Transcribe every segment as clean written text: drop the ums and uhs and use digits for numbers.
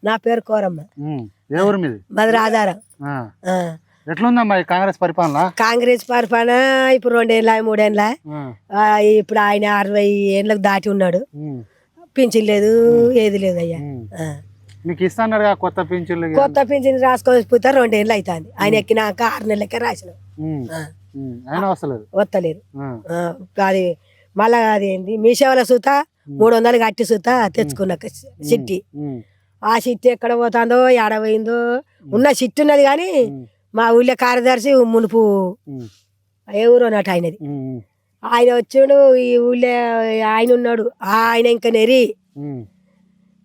నా పేరు కోరమ్మ. ఎవరు మీది? మాది రాజారం. ఎట్లుందమ్మా ఈ కాంగ్రెస్ పరిపాలన? కాంగ్రెస్ పరిపాలన ఇప్పుడు 2 ఏళ్ళ 3 ఏళ్ళ. ఇప్పుడు ఆయన 60 ఏళ్ళకు దాటి ఉన్నాడు. పింఛన్ లేదు, ఏది లేదు అయ్యా. మీకు ఇస్తాడు కొత్త పింఛన్లు? కొత్త పింఛన్ రాసుకోవచ్చు 2 ఏళ్ళు అవుతుంది. ఆయన ఎక్కినాక 6 నెలలకే రాసినాం. వస్తలేదు. అది మళ్ళా అది ఏంది మీ సేవల సూత 300 కట్టి సూత తెచ్చుకున్న చిట్టి. ఆ చిట్టి ఎక్కడ పోతుందో ఏడ పోయిందో. ఉన్న చిట్టి ఉన్నది కానీ మా ఊళ్ళో కార్యదర్శి మునుపు ఏ ఊరు అన్నట్టు ఆయనది. ఆయన వచ్చాడు ఈ ఊళ్ళో ఆయన ఉన్నాడు. ఆయన ఇంకా నెరి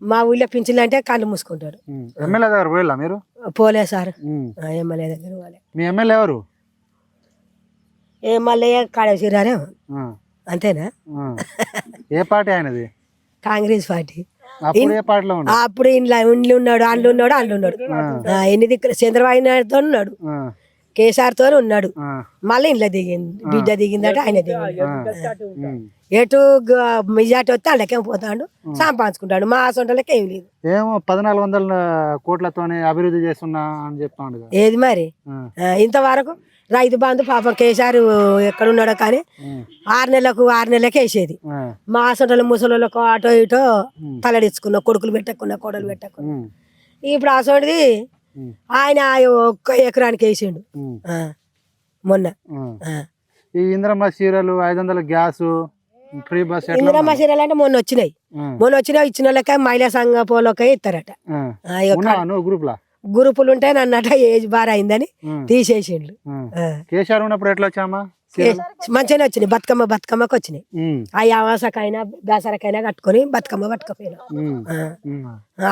మా ఊళ్ళో పింఛన్లు అంటే కళ్ళు మూసుకుంటాడు. ఎమ్మెల్యే దగ్గర పోయిలా మీరు? పోలే సార్, ఎమ్మెల్యే దగ్గర పోలే. మీ ఎమ్మెల్యే ఎవరు? ఎమ్మెల్యే కాడేసిరారే. అంతేనా? ఏ పార్టీ ఆయనది? కాంగ్రెస్ పార్టీ. అప్పుడు ఇండ్లు ఉన్నాడు, అండ్లు ఉన్నాడు. ఎన్ని దిక్కులు చంద్రబాబు నాయుడుతో ఉన్నాడు, కేసీఆర్ తో ఉన్నాడు. మళ్ళీ ఇంట్లో దిగింది, బిడ్డ దిగిందట, ఆయన దిగింది. ఎటు మెజార్టీ వస్తే వాళ్ళకేం పోతాడు, సంపాదించుకుంటాడు. మా సొంటలకి ఏం లేదు. ఏమో 1400 కోట్లతో అభివృద్ధి చేస్తున్నా అని చెప్తాడు. ఏది మరి ఇంతవరకు రైతు బంధు పాపం కేసీఆర్ ఎక్కడున్నాడో కానీ 6 నెలలకి వేసేది. మా సొంటలు ముసలిళ్ళకు అటో ఇటో తలడించుకున్నా, కొడుకులు పెట్టకున్నా, కోడలు పెట్టకున్నా. ఇప్పుడు ఆ సోటిది ఆయన 1 ఎకరానికి వేసిండు మొన్న. ఈ ఇంద్రమ్మ చీరలు, 500 గ్యాస్, ఫ్రీ బస్. ఇంద్రమ్మ చీరలు అంటే మొన్న వచ్చినాయి ఇచ్చిన వాళ్ళకే మహిళా సంఘ పోలోకే ఇస్తారట. గ్రూపులు ఉంటాయి నన్నట ఏజ్ బార్ అయిందని తీసేసిండ్లు. కేసీఆర్ ఉన్నప్పుడు ఎట్లా వచ్చామా? మంచిగానే వచ్చినాయి. బతుకమ్మకి వచ్చినాయి. ఆ అమాసకైనా దసరాకైనా కట్టుకొని బతుకమ్మ పట్టుకపోయినా.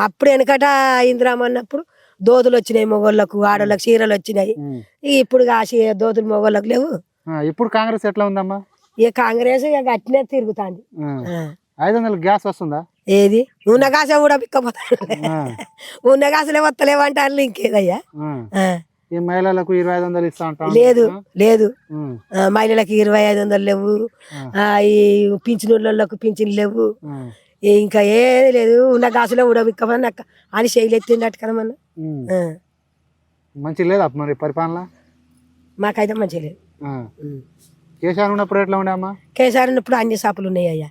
అప్పుడు వెనకట ఇందిరామ అన్నప్పుడు దోదులు వచ్చినాయి మొగోళ్ళకు, ఆడోళ్ళకి చీరలు వచ్చినాయి. ఇప్పుడు దోదులు మొగోళ్ళకు లేవు. ఇప్పుడు కాంగ్రెస్ ఎట్లా ఉందమ్మా? ఇక కాంగ్రెస్ ఇక గట్టినే తిరుగుతాంది. 500 గ్యాస్ వస్తుందా? ఏది ఉన్న గాసే కూడా పిక్కపోతాడు. ఉన్న గాసులే వస్తలేవంటారు. ఇంకేదయ్యా? ఈ మహిళలకు 2500 ఇస్తా ఉంటాం. లేదు మహిళలకు 2500 లేవు. ఈ పింఛనులకు పింఛన్లు లేవు. ఇంకా ఏది లేదు. ఉన్న గాసులే ఉడబిక్కపోతే అని శైలి ఎత్తిండట కదా మన. మంచి లేదా మరి పరిపాలన? మాకైతే మంచి లేదు. కేసీఆర్ ఉన్నప్పుడు ఎట్లా ఉండేమ్మా? కేసీఆర్ ఉన్నప్పుడు అన్ని షాపులు ఉన్నాయి అయ్యా.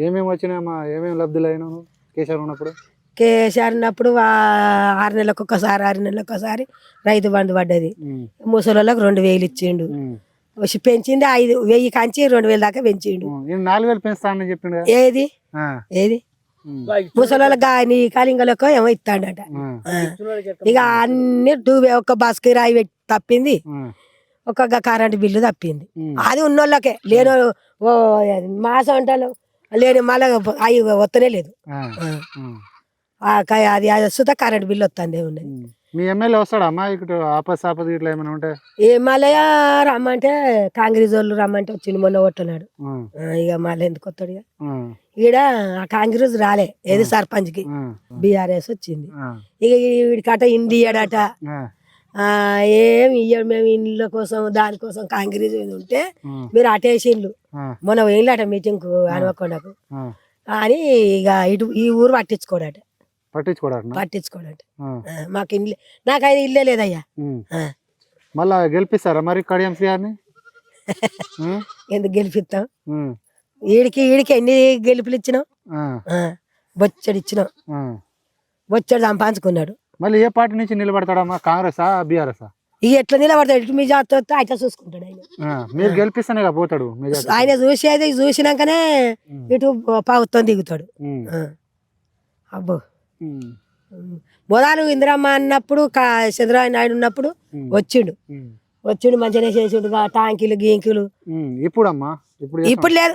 ఏమేమి వచ్చినాయమ్మా? ఏమేమి లబ్ధులు అయినా కేసీఆర్ ఉన్నప్పుడు? కేసీఆర్ ఉన్నప్పుడు 6 నెలలకు ఒకసారి రైతు బంధు పడ్డది. ముసలోళ్ళకి 2000 ఇచ్చిండు. పెంచింది 5000 కంచి 2000 దాకా పెంచిండు. 4000 పెంచుతానని చెప్పిండు. ఏది ముసలోళ్ళకి నీ కలింగలకు ఏమో ఇస్తాడట. ఇక అన్ని ఒక బస్ కిరాయి పెట్టి తప్పింది, ఒక కరెంటు బిల్లు తప్పింది. అది ఉన్నోళ్ళకే. లేని మాసం అంటారు లేని మళ్ళీ అవి వస్తనే లేదు. అది సుత కరెంట్ బిల్లు వస్తుంది. ఉన్నది. మీ ఎమ్మెల్యే వస్తాడమ్మా ఇక్కడ? ఆపద ఇట్లా ఏమైనా ఉంటే ఎమ్మెల్యే రమ్మంటే కాంగ్రెస్ వాళ్ళు రమ్మంటే వచ్చింది. మొన్న కొట్టున్నాడు. ఇక మళ్ళీ ఎందుకు వస్తాడు? ఈడ కాంగ్రెస్ రాలే. ఏది సర్పంచ్ కి బీఆర్ఎస్ వచ్చింది. ఇక వీడికట ఇండియాడట. ఏం ఇయ్యడు. మేము ఇండ్ల కోసం దానికోసం కాంగ్రెస్ ఉంటే మీరు అటేసిండ్లు. మొన్న పోయిందట మీటింగ్ కు హనుమకొండకు అని. ఇక ఇటు ఈ ఊరు పట్టించుకోడట. మాకు ఇల్లు, నాకైతే ఇల్లే లేదయ్యా. మళ్ళా గెలిపిస్తారా మరి కడియం శ్రీని? ఎందుకు గెలిపిస్తాం? ఈడికి ఎన్ని గెలుపులు ఇచ్చినాం? బొచ్చడి ఇచ్చినాం. బొచ్చడి సంపాదించుకున్నాడు. మళ్ళీ ఏ పార్టీ నుంచి నిలబడతాడమ్మా? కాంగ్రెసా బీఆర్ఎస్? ఇక ఎట్లా నిలబడతాడు? ఇటు మీ జాతో అట్లా చూసుకుంటాడు ఆయన. మీరు గెలిపిస్తానే పోతాడు. ఆయన చూసినాకనే ఇటు ప్రభుత్వం దిగుతాడు. అబ్బో మొదలు ఇందిరమ్మ అన్నప్పుడు చంద్రబాబు నాయుడు ఉన్నప్పుడు వచ్చిండు మంచిగానే చేసిండు. టాంకీలు గీంకీలు. ఇప్పుడు లేదు.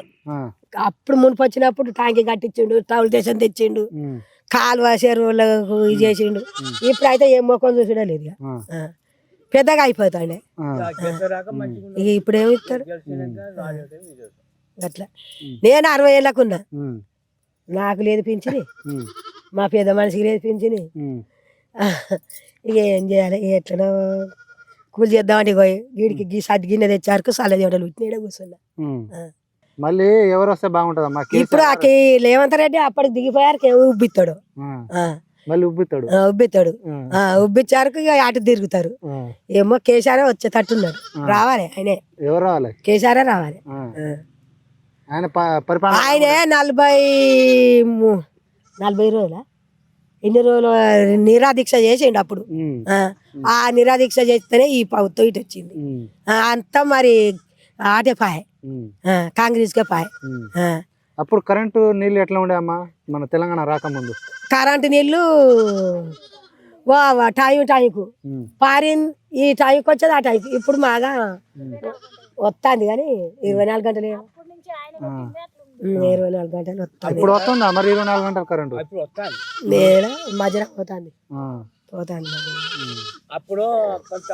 అప్పుడు మునుపు వచ్చినప్పుడు టాంకీ కట్టించిండు, టౌల్ స్టేషన్ తెచ్చిండు, కాలువ చెరువులకు ఇది చేసిండు. ఇప్పుడు అయితే ఏం మొక్కం చూసినా లేదు. పెద్దగా అయిపోతాండే. ఇప్పుడు ఏమి ఇస్తాడు అట్లా. నేను 60 ఏళ్ళకు ఉన్నా, నాకు లేదు పింఛని, మా పెద్ద మనిషికి లేదు పింఛని. ఇక ఏం చేయాలి? ఎట్లనో కూలి చేద్దామంటే వీడికి సర్ది గిన్నె తెచ్చారు, సల్ల చెమటలు పుట్టిన కూర్చున్నా. మళ్ళీ ఎవరు వస్తే బాగుంటుందమ్మా? ఇప్పుడు రేవంత్ రెడ్డి అప్పటికి దిగిపోయారు, ఉబ్బిస్తాడు. మళ్ళీ ఉబ్బుతాడు. ఉబ్బితాడు. ఉబ్బిచ్చారకు ఇక అటు తిరుగుతారు. ఏమో కేసీఆర్ వచ్చేటట్టున్నాడు. రావాలి ఆయనే. ఎవరు రావాలి? కేసీఆర్ రావాలి. ఆయన పరిపాలన ఆయనే 40 రోజుల ఎన్ని రోజులు నిరాదీక్ష చేసిండు అప్పుడు. ఆ నిరాదీక్ష చేస్తేనే ఈ ప్రభుత్వం ఇటు వచ్చింది. అంతా మరి ఆటే పాయ్, కాంగ్రెస్కే పాయ్. అప్పుడు కరెంటు నీళ్ళు ఎట్లా ఉండే అమ్మా మన తెలంగాణ రాకముందు? కరెంటు నీళ్ళు టైంకు పారిన్, ఈ టైంకి వచ్చేది ఆ టైంకి. ఇప్పుడు బాగా వస్తుంది కానీ 24 గంటలు 24 గంటలు వస్తుంది. ఇప్పుడు వస్తుందా మరి 24 గంటల కరెంటు? నేను మధ్యలో పోతాంది. అప్పుడు కొంచెం